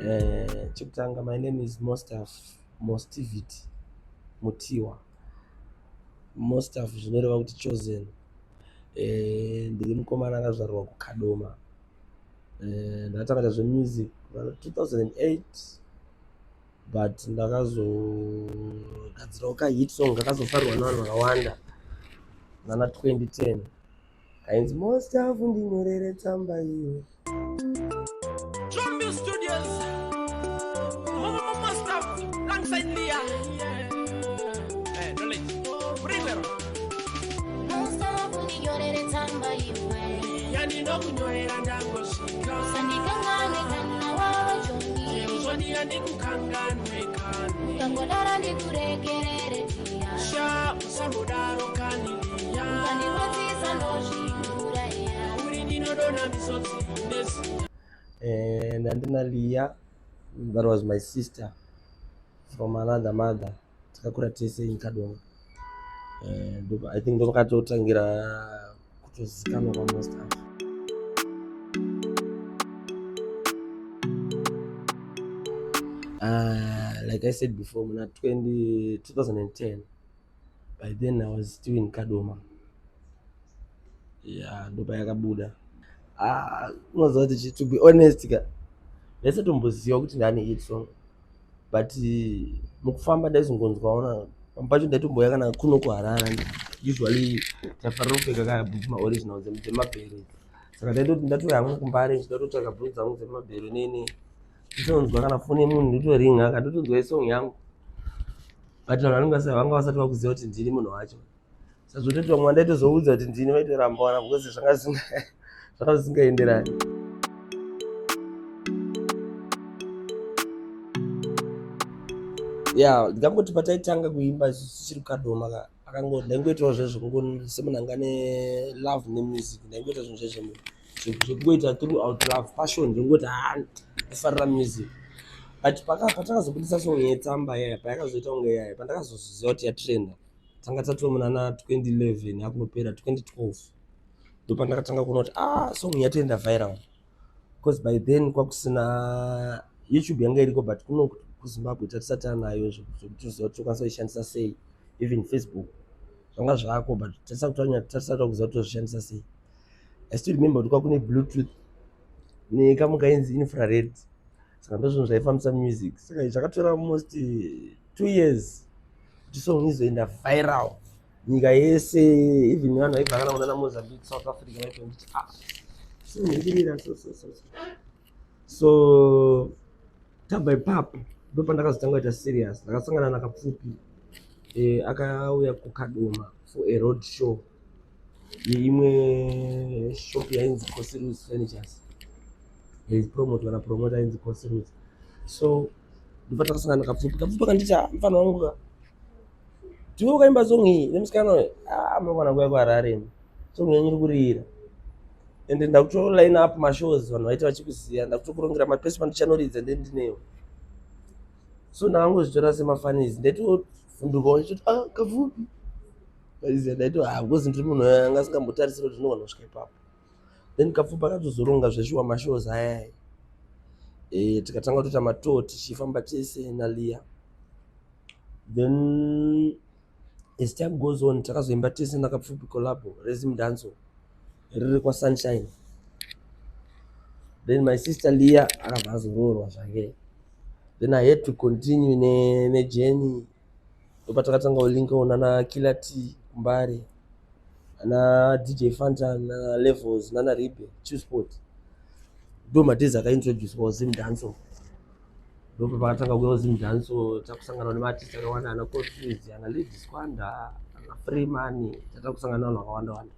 Chekutanga, my name is Mostivit Mutiwa. Mostaf zvinoreva kuti chosen. Ndiri mukomana akazvarwa kuKadoma. Ndakatanga zvemusic 2008 but ndakazogadzirawo kahit song kakazofarwa navanhu vakawanda nana 2010 kainzi Mostaf ndinyorere tsamba iyo. Drum Studios, Mama Stuff, alongside Leah. Don't let bring her. Mostaf ndinyorere tsamba iwe. Yani no kunyorera ndangoshika. Usandikangane kana wajoni. Uzoni yani kukanganwe kani. Ukangodara ndikuregerere tia. Sha usambudaro kanilia. Ukandirwadzisa ndozvidura ya. Uri ndinodona misodzi nesi. Ndandina Leah, that was my sister from another mother. Takakura tese inkadoma. I think ndokatotangira kutozikanwa kwaMostaf. Like I said before, muna 2010, by then I was still in Kadoma. Yeah, ndopa yakabuda. Unoziva kuti to be honest ka ndaisatomboziva kuti ndane hit song, but mukufamba ndaizongonzwaona pamwe pacho ndaitomboya kana kuno kuHarare. Usually tafarira kupfeka kabhutsu maoriginal dzemabhero, saka ndaitoti ndatoya hangu kuMbare ndatotsvaka bhutsu dzangu dzemabhero nini nditonzwa kana foni yemunhu ndotoringa kandotonzwa isong yangu, but vanhu vanga vasati vakuziva kuti ndini munhu wacho. Sazvototi vamwe vandaitozoudza kuti ndini vaitoramba wana because zvanga zvisingaenderani. Yeah, ndikangoti pataitanga kuimba tichiri kuKadoma ndaingoitawo zvezvo semunhu anga ne love nemusic. Ndaingoita zvinhu zvezvo zvekungoita throughout love passion, ndingoti ndifarira music. But patakazobudisa song yetsamba yaya payakazoita kunge yaya pandakazoziva kuti yatrenda tanga tatova munana 2011 yakunopera 2012 ndo pandakatanga kuona kuti song yatoenda viral, because by then kwakusina YouTube yanga iriko, but kuno kuZimbabwe tatisati tanayo zvokuti uziva kuti tokwanisa kuishandisa sei. Even Facebook zvanga zvako, but tatisati kuziva kuti tozvishandisa sei. I still remember kuti kwakune Bluetooth nekamukainzi infrared, saka ndozvinhu zvaifambisa music. Saka zvakatora almost 2 years kuti song izoenda viral nyika yese. Even vanhu vaibva kana kunana Mozambique, South Africa vaitonditi sonhingirira so tabva ipapo ndo pandakazotanga kuita serious. Ndakasangana naKapfupi akauya kuKadoma for a road show yeimwe shop yainzi Cosirus Furnitures, promoter ainzi Cosirus. So ndipo takasangana naKapfupi. Kapfupi akanditi mfana wangu ndiwe ukaimba song iyi nemusikana uyu munokwana kuya kuHarare song yenyu iri kurira, ende ndakutoline up mashows vanhu vaiti vachikuziva. Ndakutokurongera mapesi pandichanoridza ndendinewo, so ndakangozvitora semafanizi. Ndaitovhundukawo ndichiti Kapfupi aiziva. Ndaiti because ndiri munhu anga asingambotarisiri kuti ndinogona kusvika ipapo. Then Kapfupi akatozoronga zveshuwa mashows ayaya, tikatanga kutoita matour tichifamba tese naLeah. Then as time goes on takazoimba tese naKapfupi collabo Rhythm Dance riri kwaSunshine. Then my sister Leah akabva azoroorwa zvake. Then I had to continue nejourney. Ndopatakatanga kulinkawo nana Killer T kuMbare, ana DJ Fanta, na Levels, nana Ribe Chisport. Ndo madhizi akaintroducewa Rhythm Dance. Ndopa pakatanga kuya Rhythm Dance, takusangana nemaartist akawanda, ana Confuse, ana Lady Squanda, ana Freeman, tatakusangana vanhu vakawanda wanda.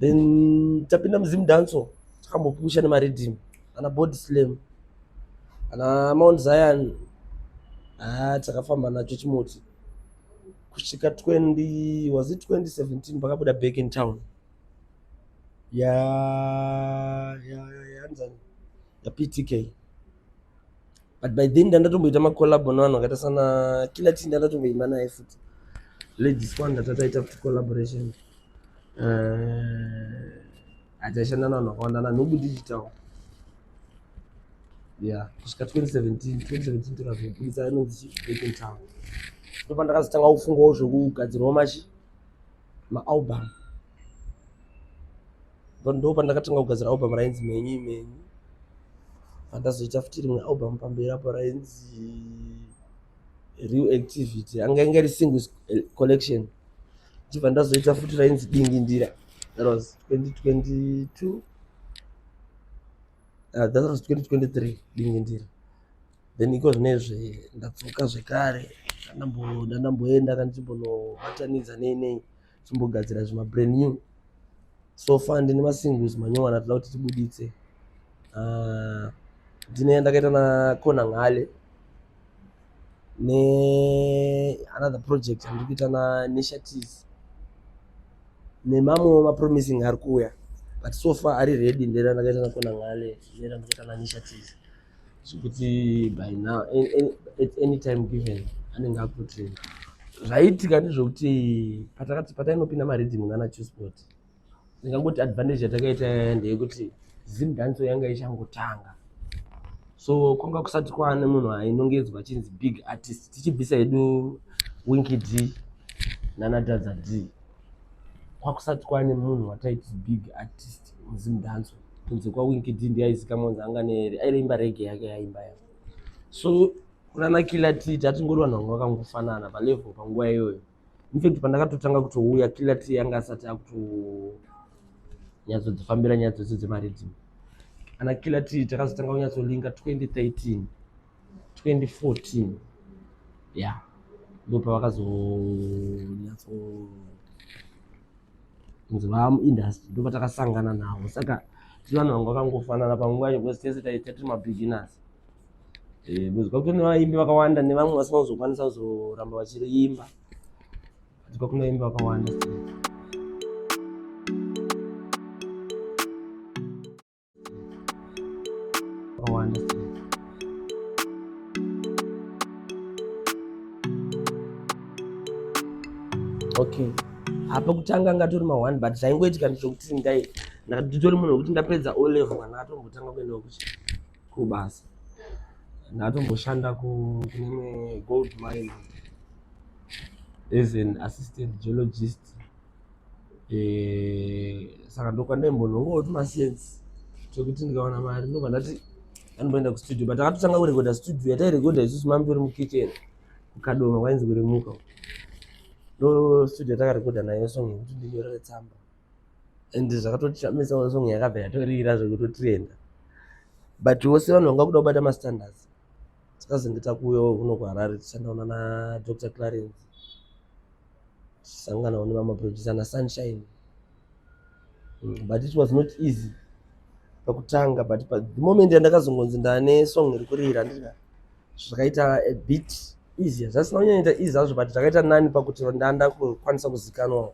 Then tapinda muRhythm Dance takambopusha nemaRhythm, ana Body Slam, ana Mount Zion. Takafamba nacho chimoti kusvika 2017 pakabuda Back in Town ya PTK. But by then ndandatomboita macollabo navanhu vakaita sana Killer T, ndandatomboimba naye futi. Lady Squanda tataita futi collaboration. Ataishanda navanhu vakawanda, na Nubu Digital. yeah, kusvika 2017 tikazobudisa inonzi Back in Town. Ndopa ndakazotanga kufungawo zvekugadzirawo maalbum. Ndopa ndakatanga kugadzira album rainzi Menyi. Pandazoita futi rimwe album pamberi apo rainzi Real Activity, anga inga iri singles collection. Ndibva ndazoita futi rainzi Dingindira. That was 2022. That was 2023, Dingindira. Then iko zvinezve ndatsoka zvekare ndandamboenda kandichimbonobatanidza nei chimbogadzira zvima brand new. So far ndine masingles manyowani atoda kuti tibuditse. Ndine ndakaita naKona Ngale another project andiri kuita naNishatives nemamwe mapromising ari kuuya, but so far ari ready. Ndera ndakaita naKona Ngale, ndera ndakaita naNishatives, zvekuti by now at any time given anenge akutotrain. Zvaiitika ndezvekuti patainopinda maridhimu ngana Chooseport, ndingangoti advantage yatakaita ndeyekuti Zim Dance yanga ichangotanga, so kwanga kusati kwane munhu ainongedzwa achinzi big artist. Tichibvisa hedu Winky D naNadadza D, kwakusati kwane munhu wataiti big artist muZim Dance. Kunze kwaWinky D ndiye aizikamwa kunzi aiimba rege yake yaimba yayo. So kunana Killer T tatingori vanhu vanga vakangofanana palevel panguva iyoyo. In fact pandakatotanga kutouya Killer T yanga asati akutonyatsodzifambira nyaya dzose dzemaridhimu. Ana Killer T takazotanga kunyatsolinga 2013 2014, yeah, ndopa vakazonyatso kunzi vamuindustry, ndopa takasangana navo. Saka tiri vanhu vanga vakangofanana panguva yacho, because tese tiri mabeginners. Kuzwa kuti nevaimbi vakawanda nevamwe vasina kuzokwanisa kuzoramba vachiriimba, katika kunoimba vakawanda. Okay, apa kutanga ngatori ma1, but zvaingoitika ndezvokuti nditori munhu wekuti ndapedza O level kana ndatombotanga kuenda kubasa, ndatomboshanda kune gold mine as an assistant geologist. Saka ndokwandaimbonoongawo tumascience tokuti ndikaona mari ndobva ndati andomboenda kustudio. But takatotanga kurekodha studio yatairekodha isusu mambiri mukitchen kukadoma kwainzi kuremuka. Ndo studio yatakarekodha nayo song yekuti ndinyorere tsamba, and zvakatotishamisa song yakabva yatorira zvekutotrenda. But wose vanhu vanga kuda kubata mastandards. Tikazendeta kuyo kuno kuHarare tichandaona naDr Clarence, tichisanganawo nevamaproducer naSunshine. But it was not easy pakutanga, but the moment yandakazongonzi ndane song iri kurira ndika zvakaita a bit easier. Zvasina kunyanyaita easy hazvo, but zvakaita nani pakuti ndanda kukwanisa kuzikanwa.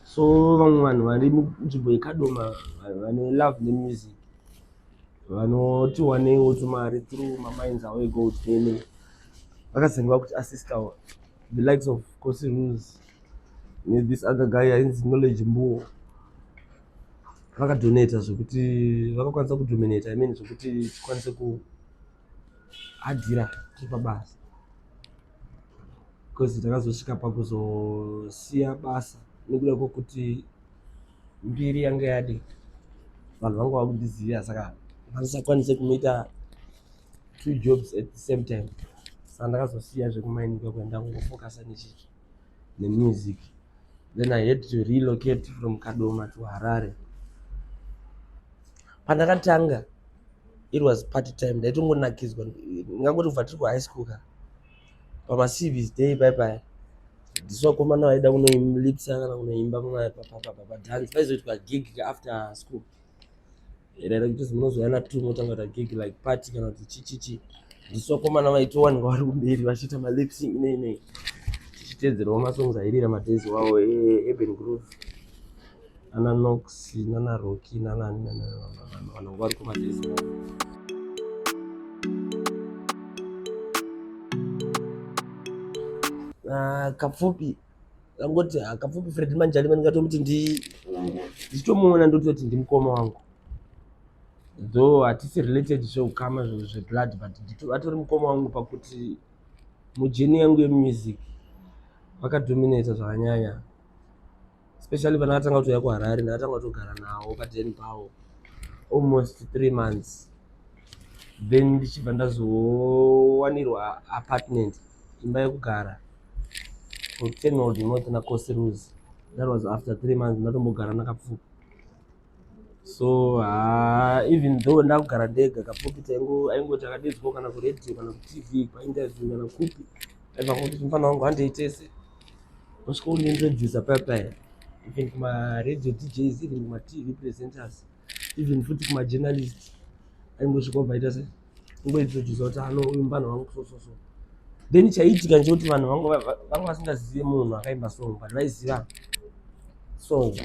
So vamwe vanhu vari munzvimbo yekadoma vane love nemusic, vanoti wanewo tumari through mamines avo egold nene, vakazengwa kuti assistawo the likes of Kosi Rules this other guy ainzi Knowledge Mbuo, vakadonata zvekuti vakakwanisa kudominata, I mean zvekuti tikwanise kuhadhira tiri pabasa, because takazosvika pakuzosiya basa nekuda kwokuti mbiri yanga yade vanhu vanga vakundiziva, saka vandisakwanise kunoita 2 jobs at the same time. Saka ndakazosiya zvekumaini kwakuenda kungofocus nemusic. Then I had to relocate from Kadoma to Harare. Pandakatanga it was party time, ndaitongonakidzwa ngangoti kubva tiri kuhigh school ka pamaCVs day bye ndiswakomana vaida kunoilipsa kana kunoimba padance, paizoitwa gig after school. Raida kuti munozoyana tu motanga kuita gig like party kana kuti chichichi, ndiswakomana vaitowanika vari kumberi vachiita malipsing nei tichitedzerawo masongs airira madhezi wavo Urban Groove, nana Nox nana Rocky nanani vanhu vari kumadhezi wavo. Kapfupi angoti kapfupi Fred Manjali ndingatomuti ndichitomuona ndototi ndimukoma wangu. though hatisi related zvekukama zvinhu zveblood but atori mukoma wangu pakuti mujeni yangu yemusic vakadominata zvakanyanya, especially vana vatanga kutouya kuHarare ndakatanga kutogara navo paden pavo almost 3 months, then ndichibva ndazowanirwa apartment, imba yekugara kuTenhold North naKosiruzi. That was after 3 months ndatombogara nakapfuka. So even though ndakugara ndega kapopita aingoti akadedzwa kana kuredio kana kuTV painterview kana kupi aibva kuti mufana wangu handeitese usvika unintroduce paya even kumaradio DJs, even kumaTV presenters, even futi kumajournalist aingosvika ubva aita se ungointroduce kuti ano uyu mufana wangu so then chaiitika ndechekuti vanhu vanga vasingazivi munhu akaimba song but vaiziva song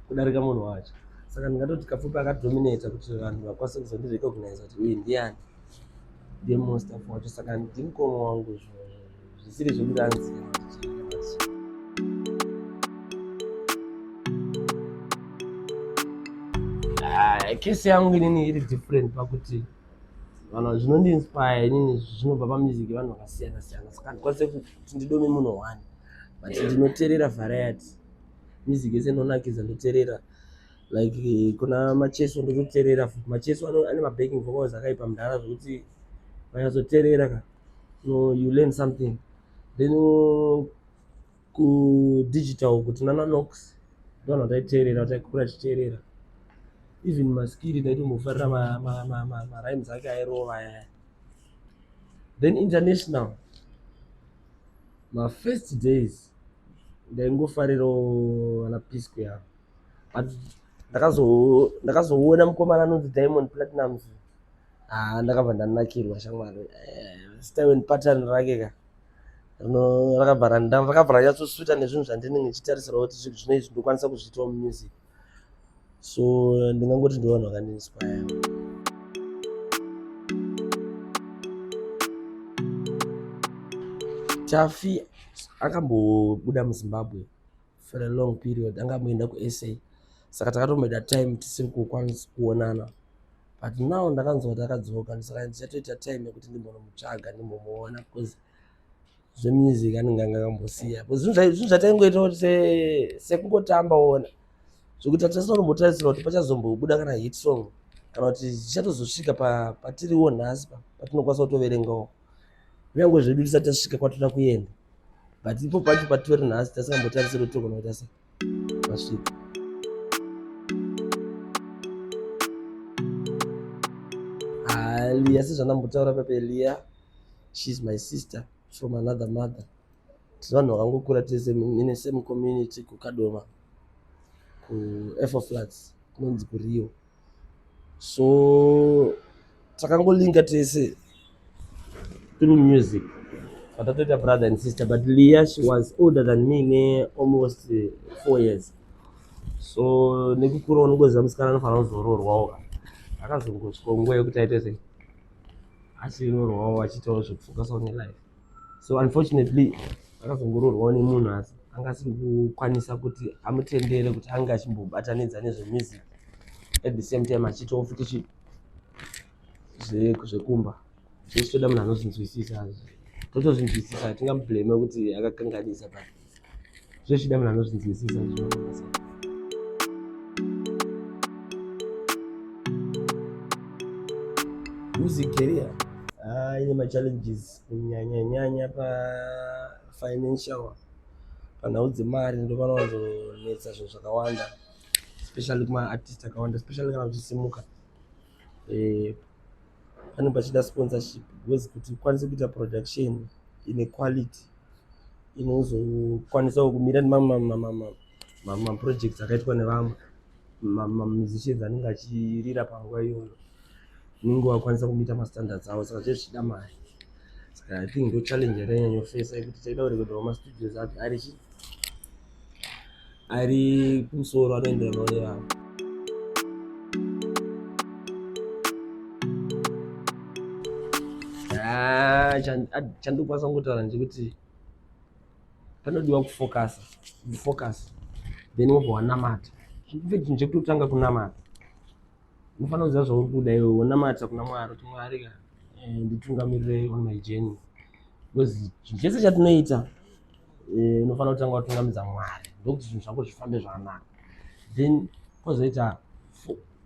kudarika munhu wacho. Saka ndingatoti Kapfupi akadominata kuti vanhu vakwanise kuzondirecognize kuti uyu ndiani, ndiye monster wacho. Saka ndimukoma wangu zvisiri zvekuti anziva. Kesi yangu inini iri different pakuti vanhu zvinondiinspire inini zvinobva pamusic yevanhu vakasiyana siyana. Saka ndikwanise kuti ndidome munhu wani but ndinoteerera variety. Music yese inonakidza ndoteerera, like kuna Macheso ndototeerera futi. Macheso ane mabacking vocals akaipa mudhara zvokuti vanyazoteerera ka you learn something. Then kudigital kuti Nana Nox ndovanhu vataiteerera vataikura tichiteerera, even Maskiri ndaitombofarira marhymes ake airova aya. Then international first days ndaingofarirawo ana P-Square but ndakazoona mukomana anonzi Diamond Platnumz ndakabva ndanakirwa shamwari. Style pattern rake ka rakabva ranyatsosvita nezvinhu zvandinenge ndichitarisira kuti zvinezvi ndokwanisa kuzviitawo mumusic. So ndingangoti ndivanhu vakandiinspire. Chafi akambobuda muZimbabwe for a long period, angamboenda kuSA, saka takatomboita time tisiri kukwanisa kuonana, but now ndakanzwa kuti akadzoka, saka ndichatoita time yekuti ndimbonomutsvaga ndimbomuona because zvemusic anenge angambosiya. Zvinhu zvataingoita kuti sekungotamba ona zvokuti hatisinotombotarisira kuti pachazombobuda kana hit song kana kuti zvichatozosvika patiriwo nhasi patinokwanisa kutoverengawo kunyange zvedu tisati tasvika kwatoda kuenda, but ipo pacho patori nhasi tasingambotarisiri kuti togona kuita sei tasvika. Liya sezvandambotaura papelia, she's my sister from another mother. Tiri vanhu vakangokura tese in same community kuKadoma kuF4 Flats kunonzi kuRio. So takangolinga tese through music, but I brother and sister. But Leah, she was older than me almost 4 years. So nekukura unongoziva musikana anofanira kuzoroorwawo, akazongosvika nguva yekuti aite sei achirorwawo achiitawo zvekufokasawo nelife. So unfortunately akazongoroorwawo nemunhu asi anga asiri kukwanisa kuti amutendere kuti ange achimbobatanidza nezvemusic at the same time achiitawo futi zvekumba. Zvechitoda munhu anozvinzwisisa, totozvinzwisisa, hatingamublame kuti akakanganisa, but zvechida munhu anozvinzwisisa zvinobasa. Music career ine machallenges kunyanya pafinancial, panhau dzemari ndopano wanzonetsa zvinhu zvakawanda, especially kumaartist akawanda, especially kana kuchisimuka. Pane pachida sponsorship because kuti ukwanise kuita production ine quality inozokwanisa kumira nemaprojects akaitwa nevamwe musicians anenge achirira panguva iyoyo, unenge wakwanisa kumita mastandards avo, saka zvezvichida mari. Saka I think ndo challenge yatanyanyofesa yekuti taida kurekodhawo mastudios ari kumusoro anoenderanawo nevanhu. Chandokwanisa kungotaura ndechekuti panodiwa kufocus then wobva wanamata. Chinhu chekutanga kunamata, unofanira kuziva zvauri kuda iwe, wonamata kuna Mwari kuti Mwari ka nditungamirire on my journey, because chinhu chese chatinoita unofanira kutanga watungamidza Mwari ndokuti zvinhu zvako zvifambe zvakanaka. Then kwozoita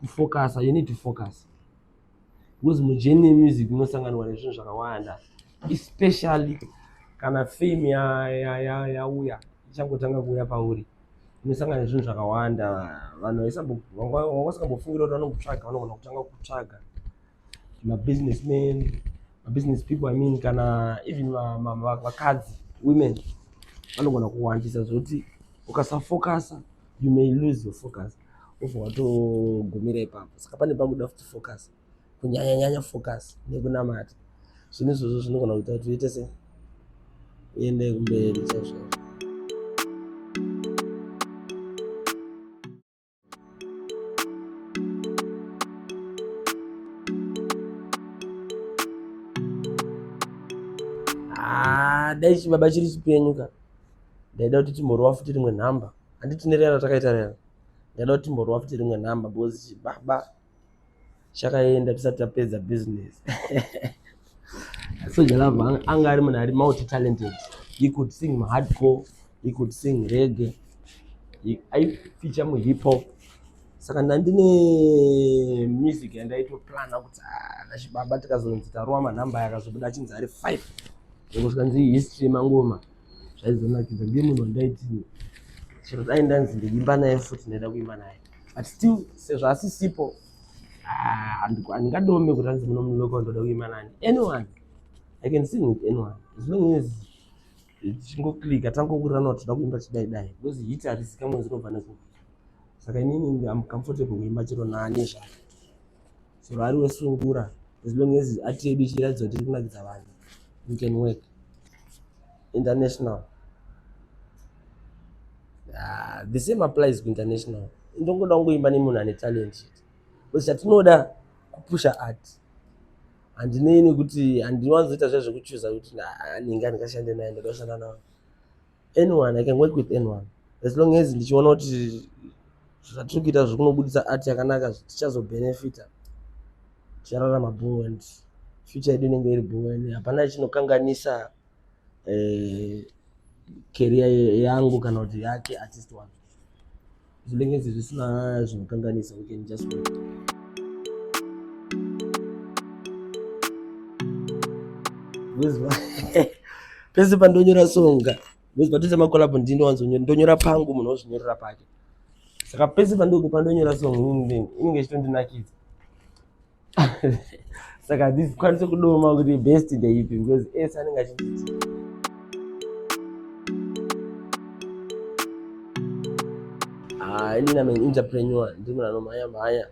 kufocusa, you need to focus, because mujourney yemusic unosanganwa nezvinhu zvakawanda, especially kana fame yauya ichangotanga kuuya pauri, unosangana nezvinhu zvakawanda. Vanhu vasingambofungira kuti vanombotsvaga vanogona kutanga kutsvaga mabusinessmen, mabusiness people, I mean, kana even vakadzi, women vanogona kuwandisa zvokuti ukasafocusa you may lose your focus, obva watogumira ipapo. Saka pane pakuda kuti focus, kunyanya focus nekunamata. Zvinhu izvozvo zvinogona kuita kuti uite sei, uende kumberi chaizvo. Dai chibaba chiri chipenyuka, ndaida kuti timborwa futi rimwe nhamba. Handiti nerera takaita rera, ndaida kuti timborwa futi rimwe nhamba, because chibaba chakaenda tisati tapedza business. Soja Love anga ari munhu ari multi talented. He could sing hardcore, he could sing reggae, aifeature muhip hop. Saka ndandine music yandaitoplana kuti nachibaba tikazonzi tarova manhamba aya akazobuda achinzi ari 5, kusvika nzi history mangoma zvaizonakidza. Ndiye munhu wandaiti chero dai ndanzi ndiimba naye futi ndaida kuimba naye, but still sezvo asisipo handingadome kuti hanzi muno mulocal ndoda kuimba nani. Anyone, I can sing with anyone, as long as tichingoclicka tangokurirana kuti toda kuimba chidaidai, because hit harisi kamwe zinobva neku. Saka inini am comfortable kuimba chero nani zvake, chero ari wesungura, as long as ati yedu ichiratidza kuti tiri kunakidza vanhu, we can work international. The same applies to international. Ndongoda kungoimba nemunhu ane talent, because chatinoda kupusha art. Handineni kuti handinowanzoita zve zvekuchuza kuti ninga ndingashande naye, ndoda kushanda nawo. Anyone, I can work with anyone, as long as ndichiona kuti zvatiri kuita zvikunobudisa art yakanaka, tichazobenefita, tichararama bold, future yedu inenge iri bold. Hapana chinokanganisa career yangu kana kuti yake artist wangu. Zvinenge zvisina zvinokanganisa, we can just work. Pese pandonyora songa, patise makolabho ndinowanzonyora pangu, munhu ozvinyorera pake. Saka pese pandonyora songa inenge ichitondinakidza. Saka handikwanisi kudoma kuti best ndeipi, because ese anenge achinditi inini am an entrepreneur, ndi munhu anomhanya.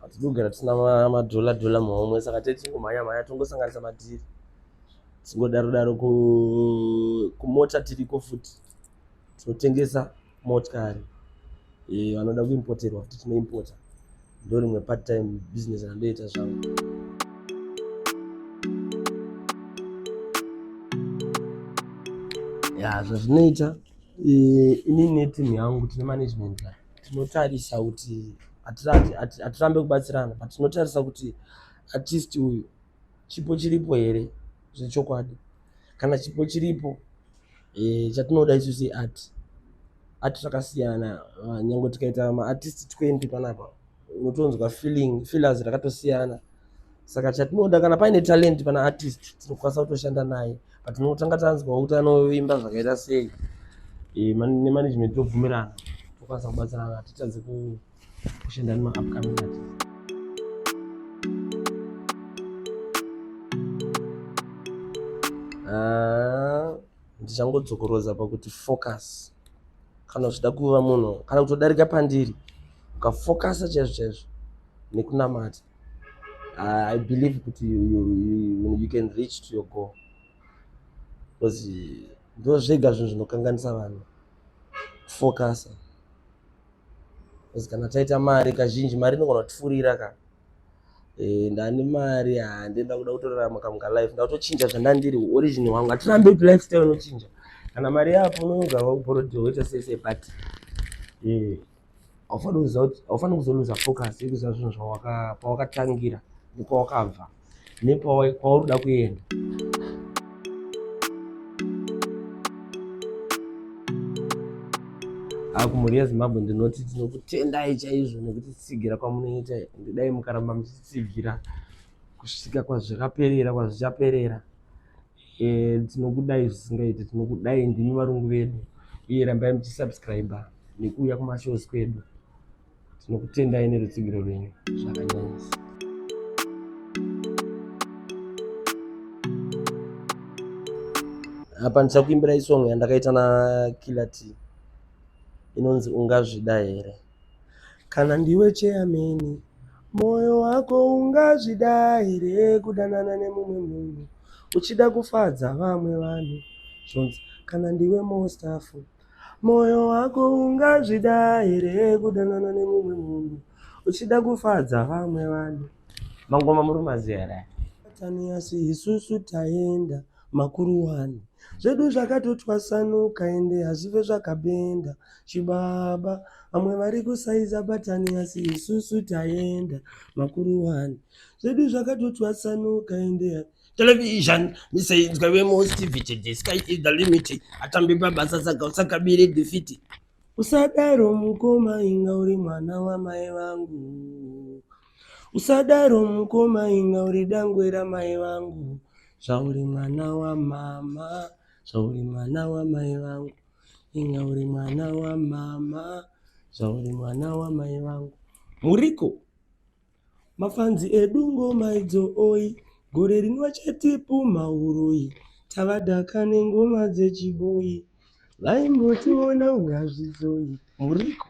Hatinogara tisina madhola muhomwe, saka tetingomhanya tongosanganisa madhiri, tingodaro kumota tiriko futi, tinotengesa motikari vanoda kuimpoterwa futi tinoimpota. Ndo rimwe part time business randoita zvangu. Zvazvinoita inini netimu yangu tine management, tinotarisa kuti hatirambe kubatsirana, but tinotarisa kuti artist uyu chipo chiripo here zvechokwadi. Kana chipo chiripo, chatinoda isusu art takasiyana. Nyange tikaita maartist 20 panapa, unotonzwa feelers rakatosiyana. Saka chatinoda, kana paine talent pana artist, tinokwanisa kutoshanda naye, but tinotanga tanzwa kuti anoimba zvakaita sei, nemanagement tobvumirana, tokwanisa kubatsirana, hatitadzi kushanda nemaupcoming artist. Ndichangodzokoroza pakuti focus. Kana uchida kuva munhu, kana kutodarika pandiri, ukafocusa chaizvo nekunamata, I believe kuti you can reach to your goal, because ndo zvega zvinhu zvinokanganisa vanhu, kufocusa. Because kana taita mari kazhinji, mari inogona kutifurira ka. Ndane mari, handenda kuda kutorarama kamuka life, ndakutochinja zvandandiri origin wangu. Hatirambe kuti lifestyle inochinja. Kana mari yapo unogara kuborodhiwa woita sei, but aufani kuzoluza focus yekuziva zvinhu pawakatangira nepawakabva nepauri kuda kuenda. Kumhuri yeZimbabwe ndinoti tinokutendai chaizvo nekuti tsigira kwamunoita, ndidai mukaramba muchitsigira kusvika kwazvakaperera kwazvichaperera. Tinokudai zvisingaiti, tinokudai ndimi varungu vedu, uye rambai muchisubscriber nekuuya kumashows kwedu. Tinokutendai nerutsigiro rwenyu zvakanyanyisa. Apa ndichakuimbirai song yandakaita naKiller T inonzi ungazvida here. Kana ndiwe chairman, moyo wako ungazvida here kudanana nemumwe munhu uchida kufadza vamwe vanhu. Zvonzi kana ndiwe mostafu, moyo wako ungazvida here kudanana nemumwe munhu uchida kufadza vamwe vanhu. Mangoma muri maziya here? Taniasi isusu taenda makuru wani zvedu zvakatotwasanuka ende hazvive zvakabenda chibaba. Vamwe vari kusaiza bataniasi isusu taenda makuru wani zvedu zvakatotwasanuka ende television misaidzwa weMost TV, the sky is the limit. Atambi babasa saka usakabire defeat. Usadaro mukoma inga uri mwana wamai vangu, usadaro mukoma inga uri dangwe ramai vangu. Zvauri mwana wa mama, zvauri mwana wa mai vangu, inga uri mwana wa mama, zvauri mwana wa mai vangu. Muriko mafanzi edu ngoma idzo oi, gore rinwa chetipu mauroi, tavadhaka nengoma dzechiboyi, vaimbotiona ungazvizoi. Muriko